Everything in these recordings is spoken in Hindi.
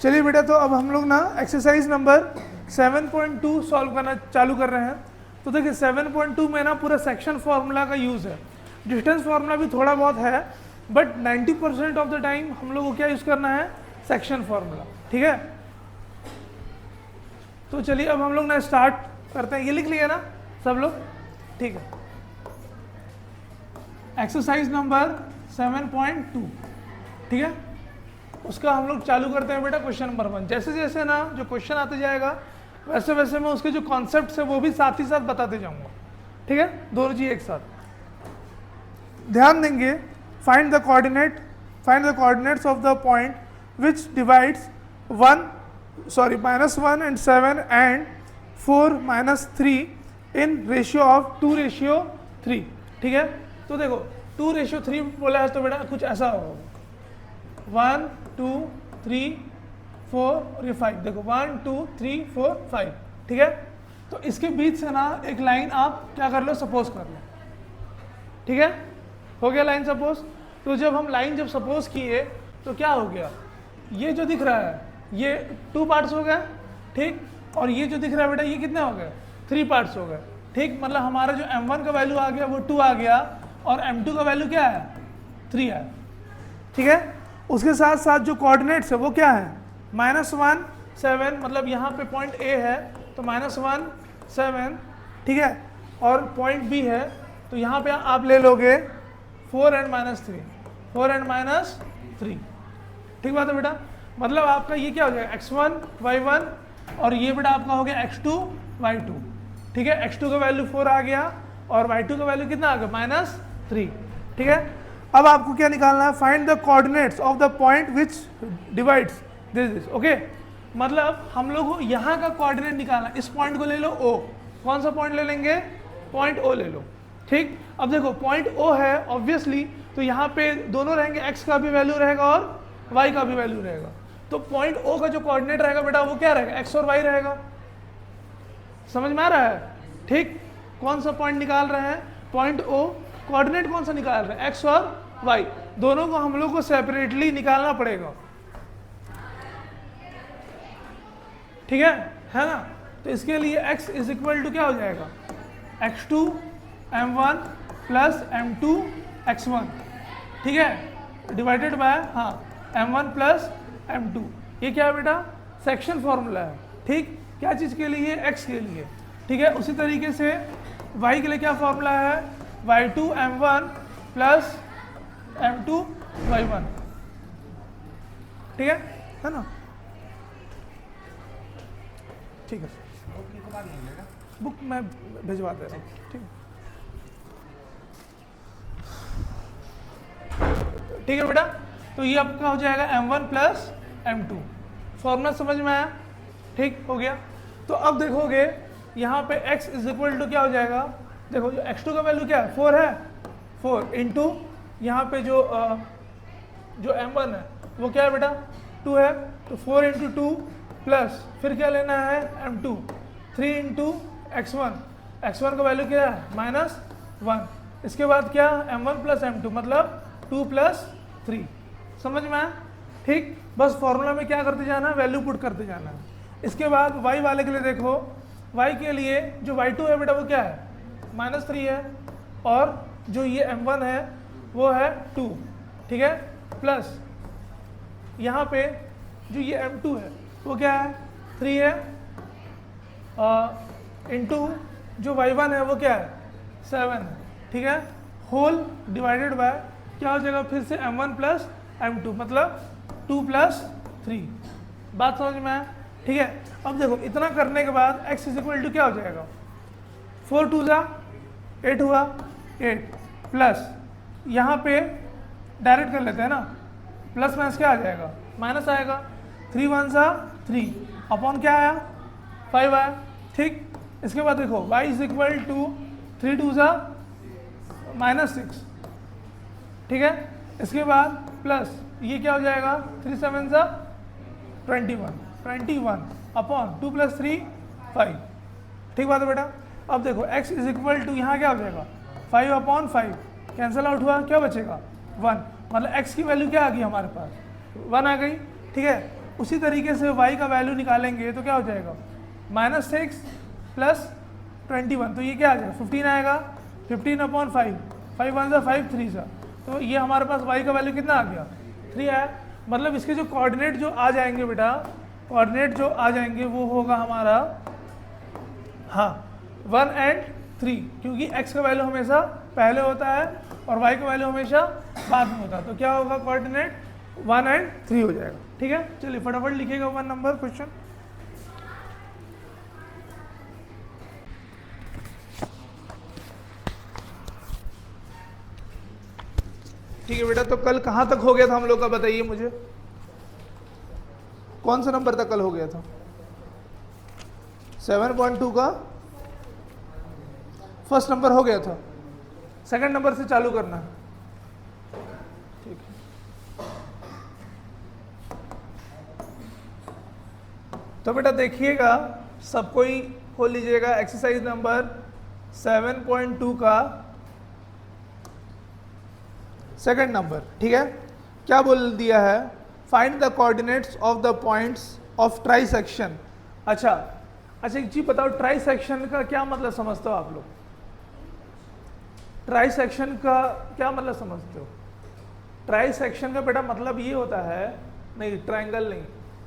चलिए बेटा, तो अब हम लोग ना एक्सरसाइज नंबर 7.2 सॉल्व करना चालू कर रहे हैं। तो देखिए 7.2 में ना पूरा सेक्शन फार्मूला का यूज़ है, डिस्टेंस फार्मूला भी थोड़ा बहुत है, बट 90% ऑफ द टाइम हम लोग को क्या यूज़ करना है, सेक्शन फार्मूला। ठीक है, तो चलिए अब हम लोग ना स्टार्ट करते हैं। ये लिख लिया ना सब लोग? ठीक है, एक्सरसाइज नंबर 7.2, ठीक है, उसका हम लोग चालू करते हैं बेटा क्वेश्चन नंबर 1। जैसे जैसे ना जो क्वेश्चन आते जाएगा वैसे वैसे मैं उसके जो कॉन्सेप्ट्स है वो भी साथ ही साथ बताते जाऊंगा। ठीक है, दोनों चीज एक साथ। ध्यान देंगे, find the coordinates of the point which divides -1 and 7 and 4 - 3 in ratio of 2:3। ठीक है, तो देखो 2:3 बोला है तो बेटा कुछ ऐसा होगा, 1 2 3 4 और ये 5। देखो 1 2 3 4 5। ठीक है, तो इसके बीच से ना एक लाइन आप क्या कर लो, सपोज कर लो। ठीक है, हो गया लाइन सपोज। तो जब हम लाइन सपोज किए तो क्या हो गया, ये जो दिख रहा है ये 2 पार्ट्स हो गए। ठीक, और ये जो दिख रहा है बेटा ये कितने हो गए, 3 पार्ट्स हो गए। ठीक, मतलब हमारा जो m1 का वैल्यू आ गया वो 2 आ गया और m2 का वैल्यू क्या है, 3 है। ठीक है, उसके साथ साथ जो कोऑर्डिनेट्स है वो क्या है, -1 7, मतलब यहाँ पे पॉइंट A है तो -1 7। ठीक है, और पॉइंट B है तो यहाँ पे आप ले लोगे 4 and -3, 4 and -3। ठीक बात है बेटा, मतलब आपका ये क्या हो जाएगा, x1 y1 और ये बेटा आपका हो गया x2 y2। ठीक है, x2 का वैल्यू 4 आ गया और y2 का वैल्यू कितना आ गया, -3। ठीक है, अब आपको क्या निकालना है, find the coordinates of the point which divides this. Okay, मतलब हम लोग को यहाँ का कोऑर्डिनेट निकालना। इस पॉइंट को ले लो O, कौन सा पॉइंट ले लेंगे, पॉइंट O ले लो। ठीक, अब देखो पॉइंट O है ऑब्वियसली, तो यहाँ पे दोनों रहेंगे, x का भी वैल्यू रहेगा और y का भी वैल्यू रहेगा। तो पॉइंट O का जो कोऑर्डिनेट रहेगा बेटा वो क्या रहेगा, x और y रहेगा। समझ में आ रहा है? ठीक, कौन सा पॉइंट निकाल रहे हैं, पॉइंट O, कोऑर्डिनेट कौन सा निकाल रहे हैं, x और y। दोनों को हम लोग को सेपरेटली निकालना पड़ेगा। ठीक है ना? तो इसके लिए x = क्या हो जाएगा, x2 m1 + m2 x1। ठीक है, डिवाइडेड बाय m1 + m2। ये क्या है बेटा, सेक्शन फॉर्मूला है। ठीक, क्या चीज़ के लिए, x के लिए। ठीक है, उसी तरीके से y के लिए क्या फॉर्मूला है, y2 m1 + m2 y1। ठीक है ना? ठीक है, बुक मैं भिजवा दे रहा हूँ। ठीक है बेटा, तो ये आपका हो जाएगा m1 + m2। फॉर्मूला समझ में आया? ठीक हो गया। तो अब देखोगे यहाँ पे x = क्या हो जाएगा, देखो जो x2 का वैल्यू क्या है, 4 है, 4 इंटू यहाँ पे जो m1 है वो क्या है बेटा, 2 है, तो 4 × 2 प्लस फिर क्या लेना है, m2, 3 × x1, x1 का वैल्यू क्या है, -1। इसके बाद क्या, m1 + m2 मतलब 2 + 3। समझ में आया? ठीक, बस फॉर्मूला में क्या करते जाना है, वैल्यू पुट करते जाना है। इसके बाद y वाले के लिए देखो, y के लिए जो y2 है बेटा वो क्या है, -3 है, और जो ये m1 है वो है 2। ठीक है, प्लस यहाँ पे जो ये m2 है वो क्या है, 3 है, इंटू जो y1 है वो क्या है, 7 है। ठीक है, होल डिवाइडेड बाय क्या हो जाएगा, फिर से m1 + m2 मतलब 2 + 3। बात समझ में आया? ठीक है, अब देखो इतना करने के बाद x = क्या हो जाएगा, 4 2 = 8 हुआ, 8 प्लस यहाँ पे डायरेक्ट कर लेते हैं ना, प्लस माइनस क्या आ जाएगा, माइनस आएगा, 3 1 = 3 अपॉन क्या आया, 5 आया। ठीक, इसके बाद देखो y = 3 2 = -6। ठीक है, इसके बाद प्लस ये क्या हो जाएगा, 3 7 = 21 अपॉन 2 + 3 5। ठीक बात है बेटा। अब देखो x = यहाँ क्या हो जाएगा, 5/5 कैंसिल आउट हुआ, क्या बचेगा, 1। मतलब x की वैल्यू क्या आ गई हमारे पास, 1 आ गई। ठीक है, उसी तरीके से y का वैल्यू निकालेंगे तो क्या हो जाएगा, -6 प्लस 21, तो ये क्या आ जाएगा 15 आएगा, 15/5, 5 1 5 3 सा, तो ये हमारे पास y का वैल्यू कितना आ गया 3 आया। मतलब इसके जो कोऑर्डिनेट जो आ जाएंगे बेटा, कोऑर्डिनेट जो आ जाएंगे वो होगा हमारा, हाँ 1 और 3, क्योंकि x का वैल्यू हमेशा पहले होता है और y का वैल्यू हमेशा बाद में होता है, तो क्या होगा कोऑर्डिनेट 1 और 3 हो जाएगा। ठीक है, चलिए फटाफट लिखिएगा 1 नंबर क्वेश्चन। ठीक है बेटा, तो कल कहाँ तक हो गया था हम लोग का, बताइए मुझे, कौन सा नंबर तक कल हो गया था? 7.2 का फर्स्ट नंबर हो गया था, सेकंड नंबर से चालू करना है। ठीक है, तो बेटा देखिएगा, सब कोई खोल लीजिएगा एक्सरसाइज नंबर 7.2 का सेकंड नंबर। ठीक है, क्या बोल दिया है, find the coordinates of the points of try section. अच्छा एक चीज बताओ, ट्राई सेक्शन का क्या मतलब समझते हो आप लोग? ट्राई सेक्शन का क्या मतलब समझते हो? ट्राई सेक्शन का बेटा मतलब ये होता है, नहीं ट्रायंगल नहीं,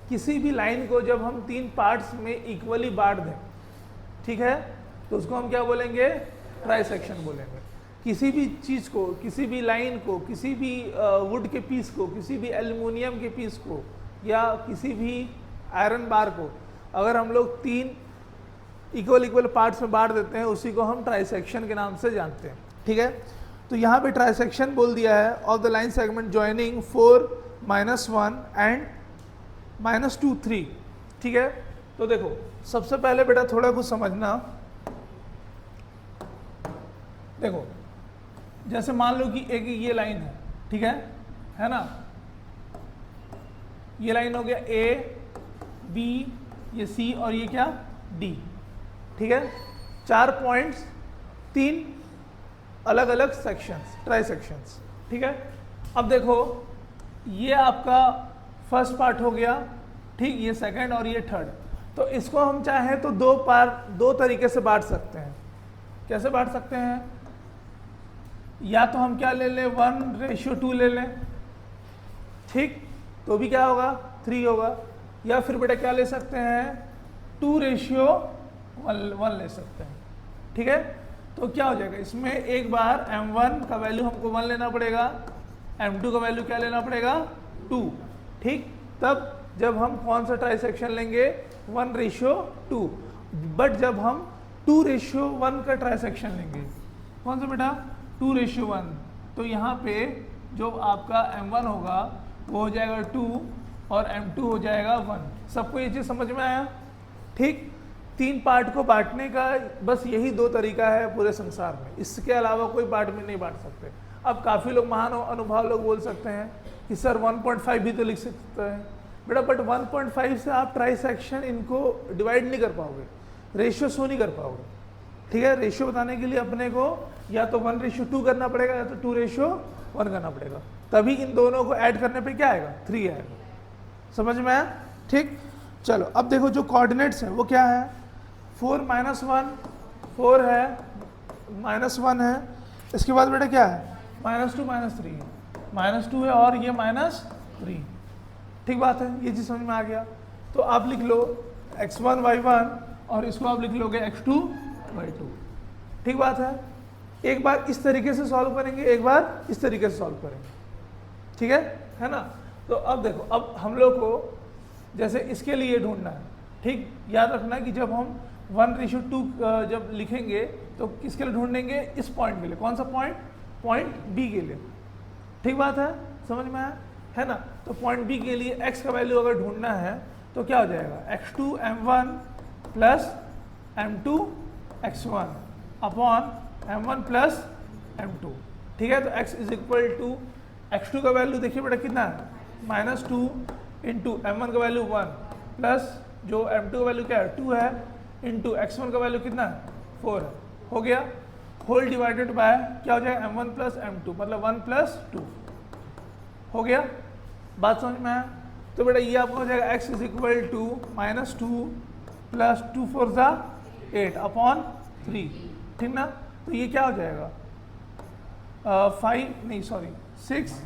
किसी भी लाइन को जब हम 3 पार्ट्स में इक्वली बांट दें, ठीक है, तो उसको हम क्या बोलेंगे, ट्राई सेक्शन बोलेंगे। किसी भी चीज़ को, किसी भी लाइन को, किसी भी वुड के पीस को, किसी भी एल्युमिनियम के पीस को, या किसी भी आयरन बार को अगर हम लोग 3 इक्वल पार्ट्स में बांट देते हैं, उसी को हम ट्राइसेक्शन के नाम से जानते हैं। ठीक है, तो यहाँ पे ट्राइसेक्शन बोल दिया है of the line segment joining 4 -1 and -2 3। ठीक है, तो देखो सबसे पहले बेटा थोड़ा कुछ समझना। देखो जैसे मान लो कि एक ये लाइन है, ठीक है ना, ये लाइन हो गया ए बी, ये सी और ये क्या डी। ठीक है, 4 पॉइंट्स, 3 अलग अलग सेक्शंस, ट्राई सेक्शंस। ठीक है, अब देखो ये आपका फर्स्ट पार्ट हो गया, ठीक, ये सेकंड और ये थर्ड। तो इसको हम चाहें तो दो तरीके से बांट सकते हैं। कैसे बांट सकते हैं? या तो हम क्या ले लें, 1:2 ले लें, ठीक, तो भी क्या होगा 3 होगा। या फिर बेटा क्या ले सकते हैं, 2:1 ले सकते हैं। ठीक है, तो क्या हो जाएगा इसमें, एक बार m1 का वैल्यू हमको 1 लेना पड़ेगा, m2 का वैल्यू क्या लेना पड़ेगा 2। ठीक, तब जब हम कौन सा ट्राइसेक्शन लेंगे, 1:2। बट जब हम 2:1 का ट्राइसेक्शन लेंगे, कौन सा बेटा 2:1, तो यहाँ पे जो आपका m1 होगा वो हो जाएगा 2 और m2 हो जाएगा 1। सबको ये चीज़ समझ में आया? ठीक, 3 पार्ट को बांटने का बस यही 2 तरीका है पूरे संसार में, इसके अलावा कोई पार्ट में नहीं बांट सकते। अब काफ़ी लोग महान अनुभव लोग बोल सकते हैं कि सर 1.5 भी तो लिख सकते हैं बेटा, बट 1.5 से आप ट्राइसेक्शन इनको डिवाइड नहीं कर पाओगे, रेशियो शो नहीं कर पाओगे। ठीक है, रेशियो बताने के लिए अपने को या तो 1:2 करना पड़ेगा या तो 2:1 करना पड़ेगा, तभी इन दोनों को ऐड करने पे क्या आएगा 3 आएगा। समझ में आया? ठीक, चलो अब देखो जो कोऑर्डिनेट्स हैं वो क्या है, 4 -1, 4 है, -1 है, इसके बाद बेटा क्या है -2 -3 है, -2 है और ये -3। ठीक बात है, ये चीज़ समझ में आ गया। तो आप लिख लो x1 y1 और इसको आप लिख लोगे x2 y2। ठीक बात है, एक बार इस तरीके से सॉल्व करेंगे, एक बार इस तरीके से सॉल्व करेंगे। ठीक है ना। तो अब देखो, अब हम लोग को जैसे इसके लिए ढूंढना है, ठीक, याद रखना कि जब हम 1:2 जब लिखेंगे तो किसके लिए ढूंढेंगे, इस पॉइंट के लिए। कौन सा पॉइंट, पॉइंट बी के लिए। ठीक बात है, समझ में आया है ना। तो पॉइंट बी के लिए x का वैल्यू अगर ढूंढना है तो क्या हो जाएगा, x2 m1 plus m2 x1 upon m1 plus m2। ठीक है, तो x is equal to x2 का वैल्यू देखिए बेटा कितना है, -2 इंटू m1 का वैल्यू 1 प्लस जो m2 का वैल्यू क्या है 2 है, इंटू x1 का वैल्यू कितना है 4 है। हो गया, होल डिवाइडेड बाय क्या हो जाएगा m1 प्लस m2, मतलब 1 प्लस 2। हो गया, बात समझ में आया? तो बेटा ये आपका हो जाएगा x is equal to -2 plus 2 4 ज़ा 8 अपॉन 3, ठीक ना। तो ये क्या हो जाएगा 5 नहीं सॉरी 6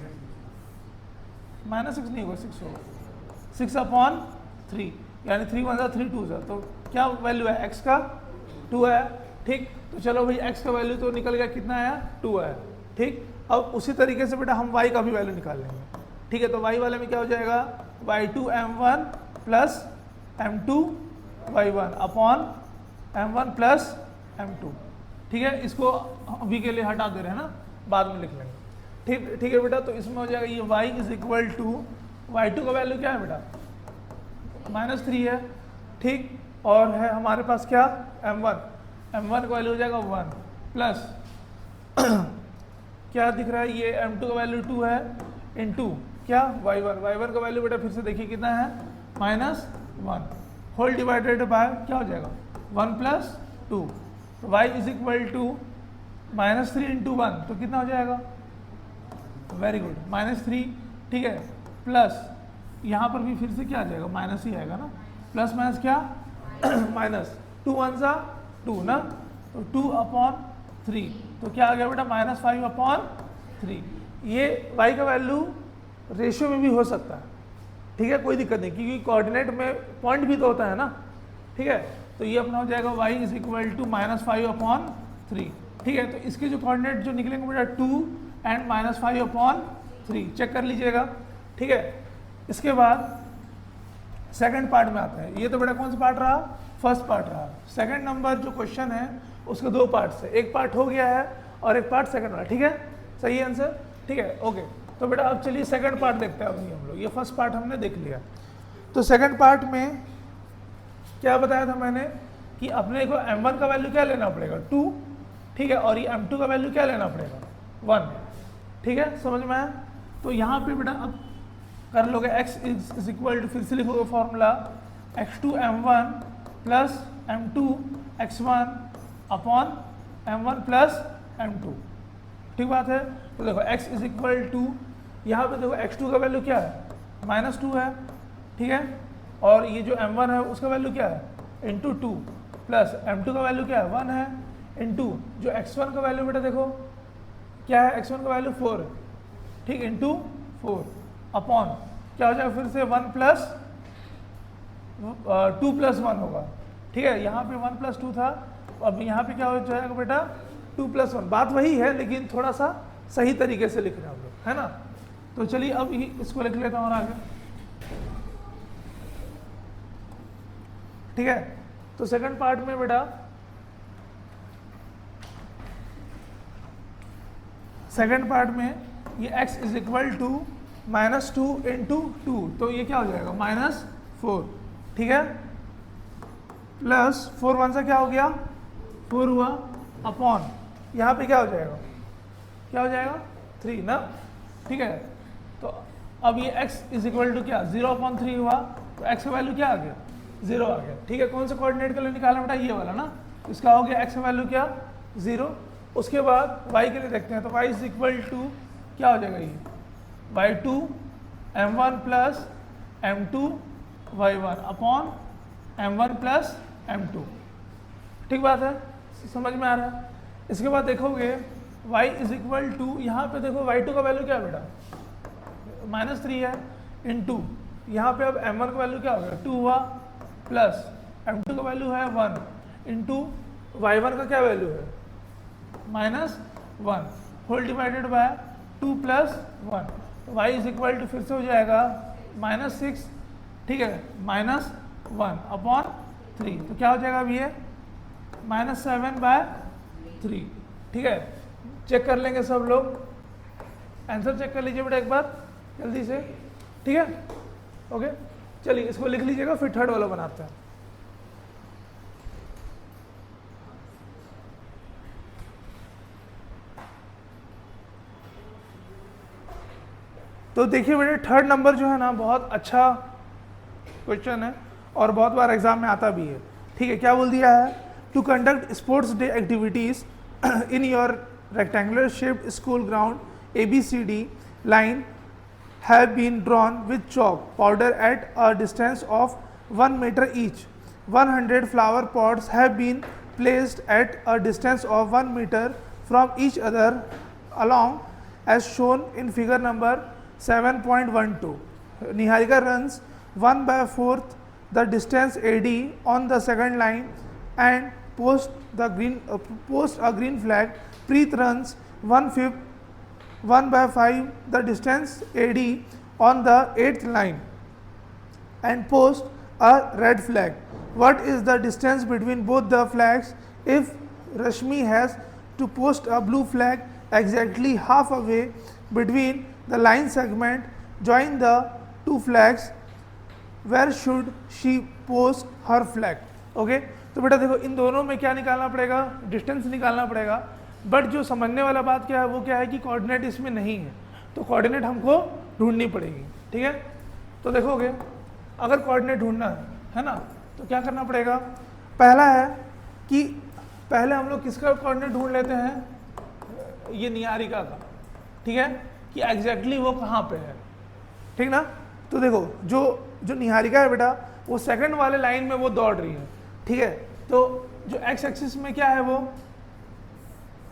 -6 नहीं होगा 6 होगा 6 अपॉन 3, यानी 3 1 ज़ा 3 2 ज़ा, तो क्या वैल्यू है x का 2 है, ठीक। तो चलो भाई x का वैल्यू तो निकल गया, कितना आया 2 है, ठीक। अब उसी तरीके से बेटा हम y का भी वैल्यू निकाल लेंगे, ठीक है। तो y वाले में क्या हो जाएगा y2 m1 plus m2 y1 upon m1 plus m2, ठीक है। इसको अभी के लिए हटा दे रहे हैं ना, बाद में लिख लेंगे, ठीक ठीक है बेटा। तो इसमें हो जाएगा ये y is equal to y2 का वैल्यू क्या है बेटा -3 है, ठीक। और है हमारे पास क्या m1 का वैल्यू हो जाएगा 1 प्लस क्या दिख रहा है ये m2 का वैल्यू 2 है इंटू क्या y1 का वैल्यू बेटा फिर से देखिए कितना है -1 होल डिवाइडेड बाय क्या हो जाएगा 1 प्लस 2, तो y is equal to -3 into 1, तो कितना हो जाएगा वेरी गुड -3, ठीक है। प्लस यहाँ पर भी फिर से क्या आ जाएगा माइनस ही आएगा ना, प्लस माइनस क्या माइनस 2 1 ज़ा 2 ना, तो 2 अपॉन 3, तो क्या आ गया बेटा -5 अपॉन 3। ये y का वैल्यू रेशियो में भी हो सकता है, ठीक है, कोई दिक्कत नहीं, क्योंकि कोऑर्डिनेट में पॉइंट भी तो होता है ना, ठीक है। तो ये अपना हो जाएगा y is equal to -5 upon 3, ठीक है। तो इसके जो कोऑर्डिनेट जो निकलेंगे बेटा 2 एंड -5 अपॉन 3, चेक कर लीजिएगा, ठीक है। इसके बाद सेकंड पार्ट में आते हैं। ये तो बेटा कौन सा पार्ट रहा, फर्स्ट पार्ट रहा। सेकंड नंबर जो क्वेश्चन है उसके 2 पार्ट्स है, एक पार्ट हो गया है और एक पार्ट सेकंड वाला, ठीक है, सही आंसर, ठीक है, ओके। तो बेटा अब चलिए सेकंड पार्ट देखते हैं अभी हम लोग। ये फर्स्ट पार्ट हमने देख लिया, तो सेकंड पार्ट में क्या बताया था मैंने कि अपने को m1 का वैल्यू क्या लेना पड़ेगा 2, ठीक है, और ये m2 का वैल्यू क्या लेना पड़ेगा 1, ठीक है, समझ में आया। तो यहाँ पे बेटा अब कर लोगे x इज इक्वल टू, फिर से लिखोगे formula x2 m1 plus m2 x1 upon m1 plus m2, ठीक बात है। तो देखो x इज इक्वल टू, यहाँ पे देखो x2 का वैल्यू क्या है -2 है, ठीक है, और ये जो m1 है उसका वैल्यू क्या है इंटू 2, प्लस m2 का वैल्यू क्या है 1 है, इंटू जो x1 का वैल्यू बेटा देखो क्या है, x1 का वैल्यू 4 है, ठीक, इंटू 4 अपॉन क्या हो जाएगा फिर से 1 प्लस 2 प्लस 1 होगा, ठीक है। यहाँ पे 1 प्लस 2 था, अब यहाँ पे क्या हो जाएगा बेटा 2 प्लस 1, बात वही है लेकिन थोड़ा सा सही तरीके से लिख रहे हैं हम लोग, है ना। तो चलिए अब इसको लिख लेता हूँ और आगे, ठीक है। तो सेकंड पार्ट में बेटा सेकंड पार्ट में ये x is equal to -2 into 2, तो ये क्या हो जाएगा -4, ठीक है, प्लस 4 1 से क्या हो गया 4 हुआ, अपॉन यहाँ पे क्या हो जाएगा 3 ना, ठीक है। तो अब ये x इज इक्वल टू क्या 0/3 हुआ, तो x का वैल्यू क्या आ गया 0 आ गया, ठीक है। कौन से कोऑर्डिनेट के लिए निकालना बेटा ये वाला ना, इसका हो गया x का वैल्यू क्या 0। उसके बाद y के लिए देखते हैं, तो y इज इक्वल टू क्या हो जाएगा ये y2 m1 plus m2 y1 upon m1 plus m2, ठीक बात है, समझ में आ रहा है। इसके बाद देखोगे y इज इक्वल टू, यहाँ पे देखो y2 का वैल्यू क्या है बेटा -3 है, इंटू यहाँ पे अब m1 का वैल्यू क्या हो गया 2 हुआ, प्लस m2 का वैल्यू है 1, इंटू y1 का क्या वैल्यू है -1 होल डिवाइडेड बाय 2 प्लस 1, तो y इज इक्वल टू फिर से हो जाएगा -6, ठीक है, -1 अपॉन 3, तो क्या हो जाएगा अब ये -7/3, ठीक है। चेक कर लेंगे सब लोग, आंसर चेक कर लीजिए बेटा एक बार जल्दी से, ठीक है, ओके। चलिए इसको लिख लीजिएगा, फिर थर्ड वाला बनाते हैं। तो देखिए बेटे थर्ड नंबर जो है ना बहुत अच्छा क्वेश्चन है और बहुत बार एग्जाम में आता भी है, ठीक है। क्या बोल दिया है, to conduct sports day activities in your rectangular shaped school ground ABCD line have been drawn with chalk powder at a distance of 1 meter each. 100 flower pots have been placed at a distance of 1 meter from each other along as shown in figure number 7.12. Niharika runs 1/4 the distance AD on the second line and post a green flag. Preet runs 1/5 1/5 the distance AD on the 8th line and post a red flag. What is the distance between both the flags? If Rashmi has to post a blue flag exactly half away between the line segment, join the two flags, where should she post her flag? Okay तो बेटा देखो इन दोनों में क्या निकालना पड़ेगा, डिस्टेंस निकालना पड़ेगा, बट जो समझने वाला बात क्या है वो क्या है कि कोऑर्डिनेट इसमें नहीं है, तो कोऑर्डिनेट हमको ढूंढनी पड़ेगी, ठीक है। तो देखोगे अगर कोऑर्डिनेट ढूंढना है ना, तो क्या करना पड़ेगा, पहला है कि पहले हम लोग किसका कोऑर्डिनेट ढूंढ लेते हैं, ये निहारिका का, ठीक है, कि एग्जैक्टली वो कहाँ पे है, ठीक ना। तो देखो जो निहारिका है बेटा वो सेकंड वाले लाइन में वो दौड़ रही है, ठीक है। तो जो एक्स एक्सिस में क्या है, वो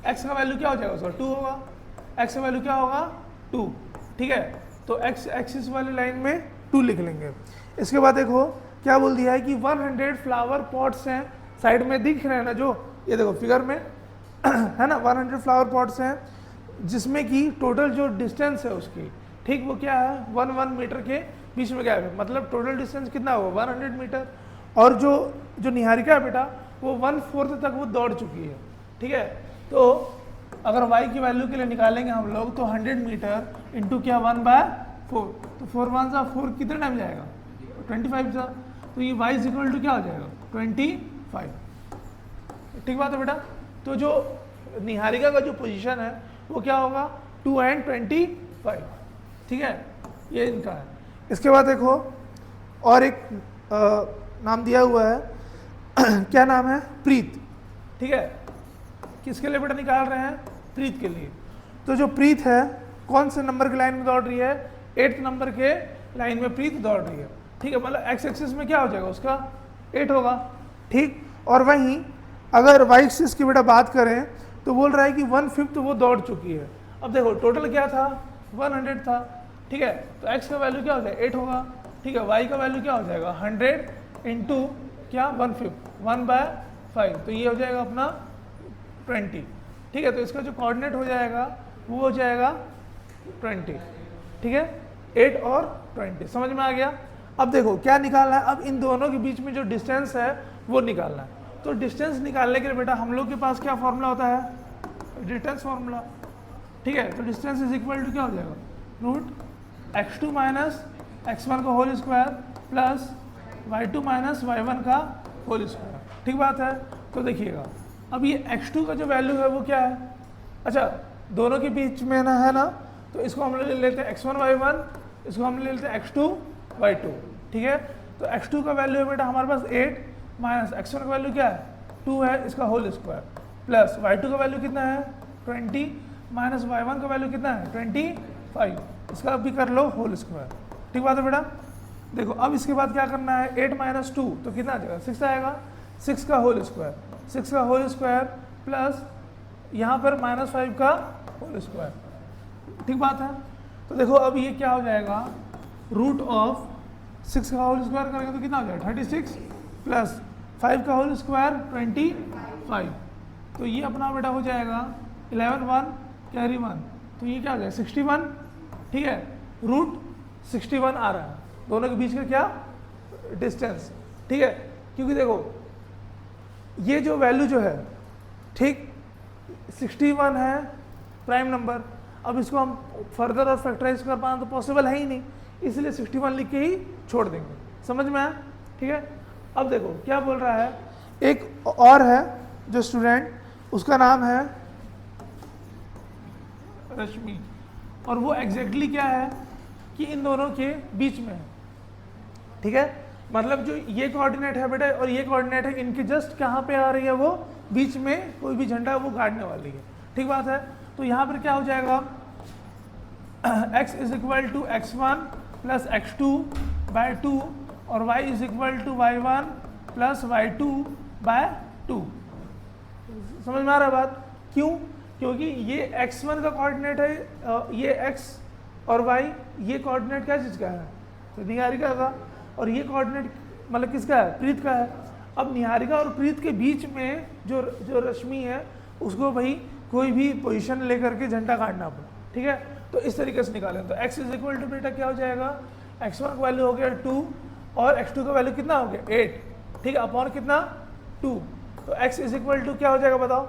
एक्स का वैल्यू क्या हो जाएगा उसका 2 होगा, एक्स का वैल्यू क्या होगा 2, ठीक है। तो एक्स एक्सिस वाली लाइन में 2 लिख लेंगे। इसके बाद देखो क्या बोल दिया है कि 100 फ्लावर पॉट्स हैं, साइड में दिख रहे हैं ना, जो ये देखो फिगर में है ना, 100 फ्लावर पॉट्स हैं जिसमें कि टोटल जो डिस्टेंस है उसकी, ठीक, वो क्या है 1 मीटर के बीच में गैप है, मतलब टोटल डिस्टेंस कितना होगा 100 मीटर। और जो निहारिका है बेटा वो 1/4 तक वो दौड़ चुकी है, ठीक है। तो अगर y की वैल्यू के लिए निकालेंगे हम लोग तो 100 मीटर इंटू क्या 1/4, तो 4 1 सा 4 कितने टाइम जाएगा 25 सा, तो ये y इज इक्वल टू क्या हो जाएगा 25, ठीक बात है बेटा। तो जो निहारिका का जो पोजीशन है वो क्या होगा 2 and 25, ठीक है, ये इनका है। इसके बाद देखो और एक नाम दिया हुआ है क्या नाम है प्रीत, ठीक है, किसके लिए बेटा निकाल रहे हैं प्रीत के लिए। तो जो प्रीत है कौन से नंबर के लाइन में दौड़ रही है, 8th नंबर के लाइन में प्रीत दौड़ रही है, ठीक है, मतलब एक्स एक्सिस में क्या हो जाएगा उसका 8 होगा, ठीक। और वहीं अगर वाई एक्सिस की बेटा बात करें तो बोल रहा है कि 1/5 वो दौड़ चुकी है। अब देखो टोटल क्या था 100 था, ठीक है, तो x का वैल्यू क्या हो जाएगा 8 होगा, ठीक है, y का वैल्यू क्या हो जाएगा 100 इंटू क्या 1/5 1/5, तो ये हो जाएगा अपना 20, ठीक है। तो इसका जो कोऑर्डिनेट हो जाएगा वो हो जाएगा 20, ठीक है, 8 और 20, समझ में आ गया। अब देखो क्या निकालना है, अब इन दोनों के बीच में जो डिस्टेंस है वो निकालना है। तो डिस्टेंस निकालने के लिए बेटा हम लोग के पास क्या फॉर्मूला होता है, डिस्टेंस फॉर्मूला, ठीक है। तो डिस्टेंस इज इक्वल टू क्या हो जाएगा रूट x2 माइनस x1 का whole square plus y2 minus y1 का होल स्क्वायर, ठीक बात है। तो देखिएगा अब ये x2 का जो वैल्यू है वो क्या है, अच्छा दोनों के बीच में ना है ना, तो इसको हम ले लेते हैं x1 y1, इसको हम ले लेते हैं x2 y2, ठीक है। तो x2 का वैल्यू है बेटा हमारे पास 8 माइनस x1 का वैल्यू क्या है 2 है, इसका होल स्क्वायर प्लस y2 का वैल्यू कितना है 20 माइनस y1 का वैल्यू कितना है 25, इसका भी कर लो होल स्क्वायर, ठीक बात है बेटा। देखो अब इसके बाद क्या करना है 8 माइनस 2 तो कितना आ जाएगा 6 आएगा, 6 का होल स्क्वायर, 6 का होल स्क्वायर प्लस यहाँ पर -5 का होल स्क्वायर, ठीक बात है। तो देखो अब ये क्या हो जाएगा रूट ऑफ 6 का होल स्क्वायर करेंगे तो कितना हो जाएगा 36 प्लस 5 का होल स्क्वायर 25, तो ये अपना बेटा हो जाएगा 11 1 कैरी 1, तो ये क्या हो जाएगा 61, ठीक है, रूट 61 आ रहा है दोनों के बीच का क्या डिस्टेंस, ठीक है। क्योंकि देखो ये जो वैल्यू जो है ठीक 61 है प्राइम नंबर, अब इसको हम फर्दर और फैक्टराइज कर पाना तो पॉसिबल है ही नहीं, इसलिए 61 लिख के ही छोड़ देंगे, समझ में आया, ठीक है। अब देखो क्या बोल रहा है, एक और है जो स्टूडेंट उसका नाम है रश्मि, और वो एग्जैक्टली क्या है कि इन दोनों के बीच में है, ठीक है, मतलब जो ये कोऑर्डिनेट है बेटा और ये कोऑर्डिनेट है इनके जस्ट कहाँ पे आ रही है, वो बीच में कोई भी झंडा वो गाड़ने वाली है, ठीक बात है। तो यहाँ पर क्या हो जाएगा x is equal to x1 plus x2 by 2 और y is equal to y1 plus y2 by 2। समझ में आ रहा है बात? क्यों? क्योंकि ये x1 का कोऑर्डिनेट है, ये x और y, ये कोऑर्डिनेट क्या चीज़ का है? तो निहारिका का। और ये कोऑर्डिनेट मतलब किसका है? प्रीत का है। अब निहारिका और प्रीत के बीच में जो रश्मि है उसको भाई कोई भी पोजीशन लेकर के झंडा काटना पड़ा, ठीक है? तो इस तरीके से निकालें। तो x इज इक्वल टू बेटा क्या हो जाएगा? x1 का वैल्यू हो गया 2 और x2 का वैल्यू कितना हो गया? 8, ठीक है? अपॉन कितना? 2। तो x इज इक्वल टू क्या हो जाएगा बताओ?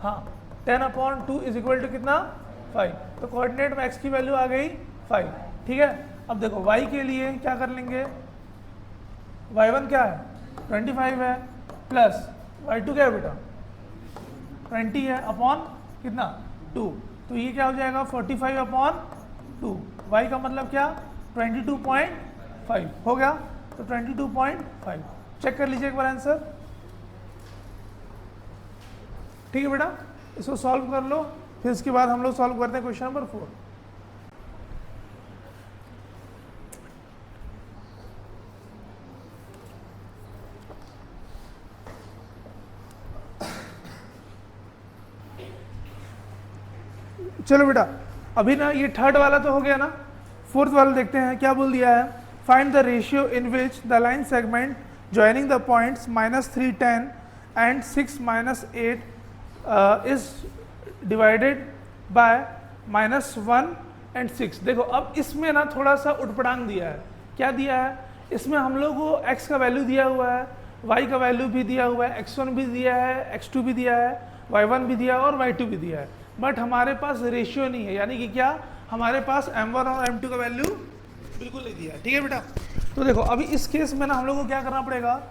हाँ, 10/2 इज इक्वल टू कितना? 5। तो कोऑर्डिनेट में x की वैल्यू आ गई 5, ठीक है? अब देखो y के लिए क्या कर लेंगे? y1 क्या है? 25 है, प्लस y2 क्या है बेटा? 20 है, अपॉन कितना? 2। तो ये क्या हो जाएगा? 45/2। y का मतलब क्या? 22.5 हो गया। तो 22.5 चेक कर लीजिए एक बार आंसर, ठीक है बेटा? इसको सॉल्व कर लो, फिर इसके बाद हम लोग सॉल्व करते हैं क्वेश्चन नंबर 4। चलो बेटा, अभी ना ये थर्ड वाला तो हो गया ना, फोर्थ वाला देखते हैं क्या बोल दिया है। Find the ratio in which the line segment joining the points -3, 10 and 6, -8 is divided by -1 and 6। देखो अब इसमें ना थोड़ा सा उठपटांग दिया है। क्या दिया है? इसमें हम लोग को x का वैल्यू दिया हुआ है, y का वैल्यू भी दिया हुआ है, x1 भी दिया है, x2 भी दिया है, y1 भी दिया है और y2 भी दिया है, बट हमारे पास रेशियो नहीं है। यानी कि क्या? हमारे पास m1 और m2 का वैल्यू बिल्कुल नहीं दिया है, ठीक है बेटा? तो देखो अभी इस केस में ना हम लोग को क्या करना पड़ेगा?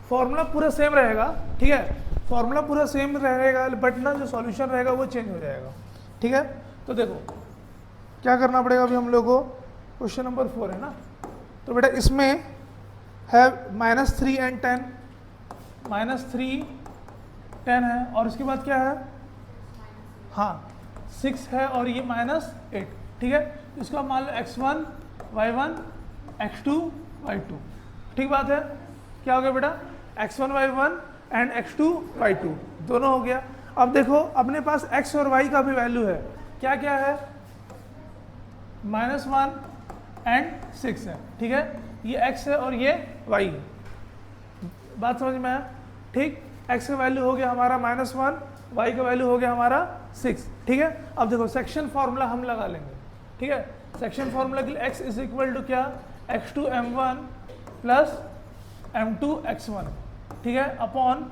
फॉर्मूला पूरा सेम रहेगा, ठीक है? फॉर्मूला पूरा सेम रहेगा, बट ना जो सॉल्यूशन रहेगा वो चेंज हो जाएगा, ठीक है? तो देखो क्या करना पड़ेगा अभी हम लोग को। क्वेश्चन नंबर 4 है ना, तो बेटा इसमें है -3 एंड 10, -3, 10 है और उसके बाद क्या है? हाँ 6 है और ये -8, ठीक है? इसका मान लो x1, y1, x2, y2, ठीक बात है? क्या हो गया बेटा? x1, y1 and x2, y2 दोनों हो गया। अब देखो अपने पास x और y का भी वैल्यू है, क्या क्या है? -1 एंड 6 है, ठीक है? ये x है और ये y है। बात समझ में आया? ठीक, x का वैल्यू हो गया हमारा -1, y का वैल्यू हो गया हमारा 6, ठीक है? अब देखो सेक्शन फॉर्मूला हम लगा लेंगे, ठीक है? सेक्शन फॉर्मूला के लिए x इज इक्वल टू क्या? x2 m1 plus m2 x1, ठीक है? अपॉन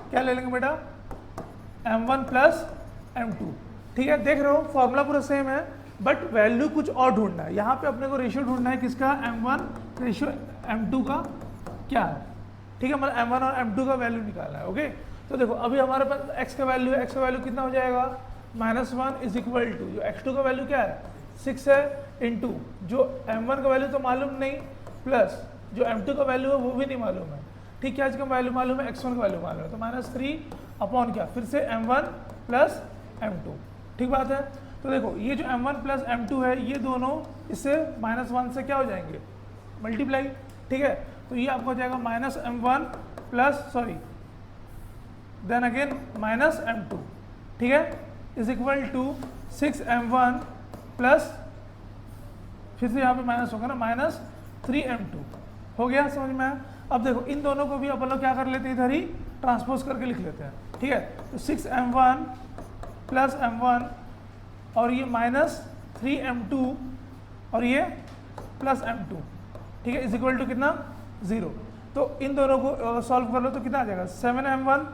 क्या ले लेंगे बेटा? m1 प्लस m2, ठीक है? देख रहे हो फॉर्मूला पूरा सेम है, बट वैल्यू कुछ और ढूंढना है। यहाँ पे अपने को रेशियो ढूंढना है, किसका? m1 रेशियो m2 का क्या है, ठीक है? मतलब m1 और m2 का वैल्यू निकालना है, ओके? तो देखो अभी हमारे पास x का वैल्यू है, x का वैल्यू कितना हो जाएगा? -1 इज इक्वल टू जो x2 का वैल्यू क्या है? 6 है, इंटू जो m1 का वैल्यू तो मालूम नहीं, प्लस जो m2 का वैल्यू है वो भी नहीं मालूम है, ठीक? क्या इसका वैल्यू मालूम है? x1 का वैल्यू मालूम है, तो -3 अपॉन क्या? फिर से m1 प्लस m2, ठीक बात है? तो देखो ये जो m1 प्लस m2 है ये दोनों इससे -1 से क्या हो जाएंगे? मल्टीप्लाई, ठीक है? तो ये आपको हो जाएगा -m1 plus then again -m2, ठीक है? Is equal to 6m1 plus फिर से यहाँ पे माइनस होगा ना -3m2, हो गया? समझ में आया? अब देखो इन दोनों को भी अपन लोग क्या कर लेते हैं, इधर ही ट्रांसपोज करके लिख लेते हैं, ठीक है? तो 6m1 प्लस m1 और ये -3m2 और ये प्लस m2, ठीक है? इज इक्वल टू कितना? 0। तो इन दोनों को सॉल्व कर लो तो कितना आ जाएगा? 7m1,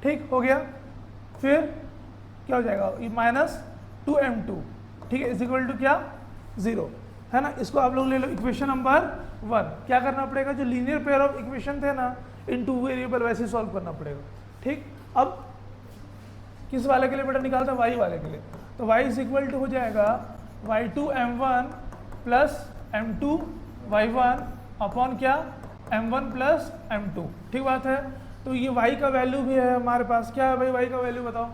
ठीक हो गया? फिर क्या हो जाएगा? ये -2m2, ठीक है? इज इक्वल टू क्या? 0, है ना? इसको आप लोग ले लो इक्वेशन नंबर 1। क्या करना पड़ेगा? जो लीनियर पेयर ऑफ इक्वेशन थे ना इन 2 वेरिएबल, वैसे सॉल्व करना पड़ेगा, ठीक? अब किस वाले के लिए बेटा निकालता? y वाले के लिए। तो y इज इक्वल टू हो जाएगा y2 m1 plus m2 y1 upon क्या? m1 प्लस m2, ठीक बात है? तो ये y का वैल्यू भी है हमारे पास, क्या है भाई y का वैल्यू बताओ?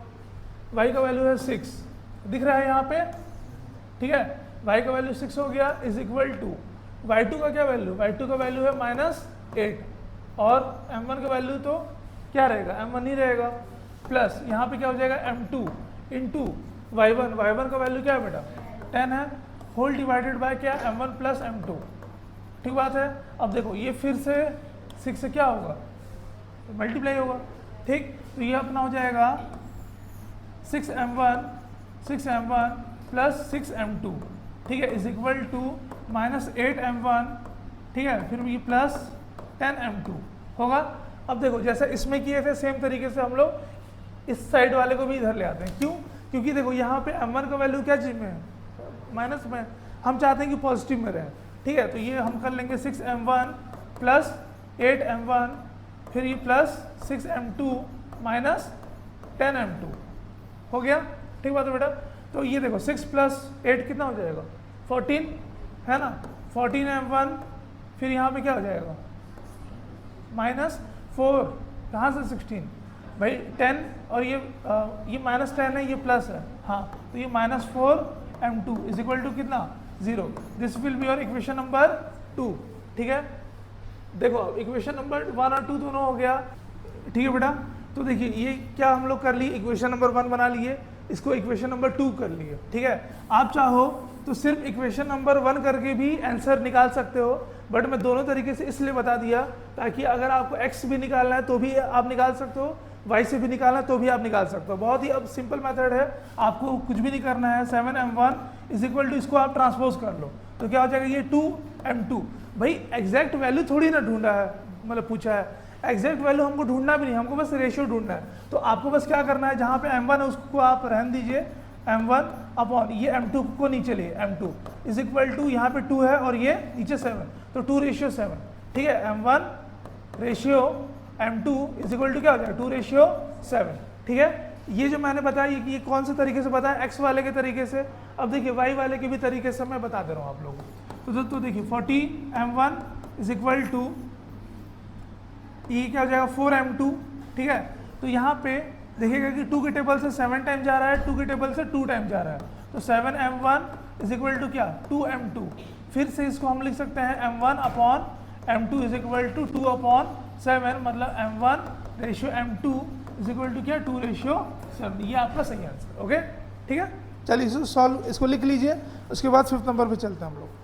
y का वैल्यू है 6, दिख रहा है यहाँ पे, ठीक है, y का वैल्यू 6 हो गया इज इक्वल टू y2 का क्या वैल्यू, y2 का वैल्यू है -8 और m1 का वैल्यू तो क्या रहेगा, m1 ही रहेगा, प्लस यहाँ पे क्या हो जाएगा m2 इंटू y1 का वैल्यू क्या है बेटा 10 है, होल डिवाइडेड बाय क्या m1 प्लस m2, ठीक बात है। अब देखो ये फिर से 6 से क्या होगा, मल्टीप्लाई होगा, ठीक, तो ये अपना हो जाएगा 6m1 प्लस 6m2, ठीक है, इज इक्वल टू -8m1, ठीक है, फिर ये प्लस 10m2 होगा। अब देखो जैसे इसमें किए थे सेम तरीके से हम लोग इस साइड वाले को भी इधर ले आते हैं, क्यों, क्योंकि देखो यहाँ पे m1 का वैल्यू क्या चीज में है, माइनस में, हम चाहते हैं कि पॉजिटिव में रहे, ठीक है, तो ये हम कर लेंगे 6m1 प्लस 8m1, फिर ये प्लस 6m2 माइनस 10m2 हो गया, ठीक बात है बेटा। तो ये देखो 6 प्लस 8 कितना हो जाएगा 14 है ना, 14m1, फिर यहाँ पे क्या हो जाएगा -4, कहाँ से 16 भाई 10, और ये -10 है, ये प्लस है, हाँ, तो ये -4m2 इज इक्वल टू कितना 0, this will be your equation number 2, ठीक है। देखो इक्वेशन नंबर 1 और 2 दोनों हो गया, ठीक है बेटा। तो देखिए ये क्या हम लोग कर लिए, इक्वेशन नंबर 1 बना लिए, इसको इक्वेशन नंबर 2 कर लिए, ठीक है। आप चाहो तो सिर्फ इक्वेशन नंबर 1 करके भी आंसर निकाल सकते हो, बट मैं दोनों तरीके से इसलिए बता दिया ताकि अगर आपको x भी निकालना है तो भी आप निकाल सकते हो, y से भी निकालना है तो भी आप निकाल सकते हो। बहुत ही अब सिंपल मेथड है, आपको कुछ भी नहीं करना है। 7m1 इज इक्वल टू, इसको आप ट्रांसपोज कर लो तो क्या हो जाएगा, ये 2m2। भाई एग्जैक्ट वैल्यू थोड़ी ना ढूंढा है, मतलब पूछा है, एग्जैक्ट वैल्यू हमको ढूंढना भी नहीं, हमको बस रेशियो ढूंढना है। तो आपको बस क्या करना है, जहाँ पे m1 है उसको आप रहने दीजिए, m1 अपॉन ये m2 को नीचे लिए, m2 इज इक्वल टू, यहाँ पे 2 है और ये नीचे 7, तो 2:7, ठीक है, m1 ratio m2 is equal to क्या हो जाएगा 2:7, ठीक है। ये जो मैंने बताया कि ये कौन से तरीके से बताया, x वाले के तरीके से। अब देखिए y वाले के भी तरीके से मैं बता दे रहा हूँ आप लोगों को। तो देखिए 40m1 इज इक्वल टू, ये क्या हो जाएगा 4m2, ठीक है। तो यहाँ पे देखिएगा कि 2 के टेबल से 7 टाइम जा रहा है, 2 के टेबल से 2 टाइम जा रहा है, तो 7m1 इज इक्वल टू क्या 2m2। फिर से इसको हम लिख सकते हैं m1 upon m2 is equal to 2/7, मतलब m1 ratio m2 is equal to क्या 2:7। ये आपका सही आंसर, ओके, ठीक है। चलिए इसको सॉल्व, इसको लिख लीजिए, उसके बाद 5th नंबर पे चलते हैं हम लोग।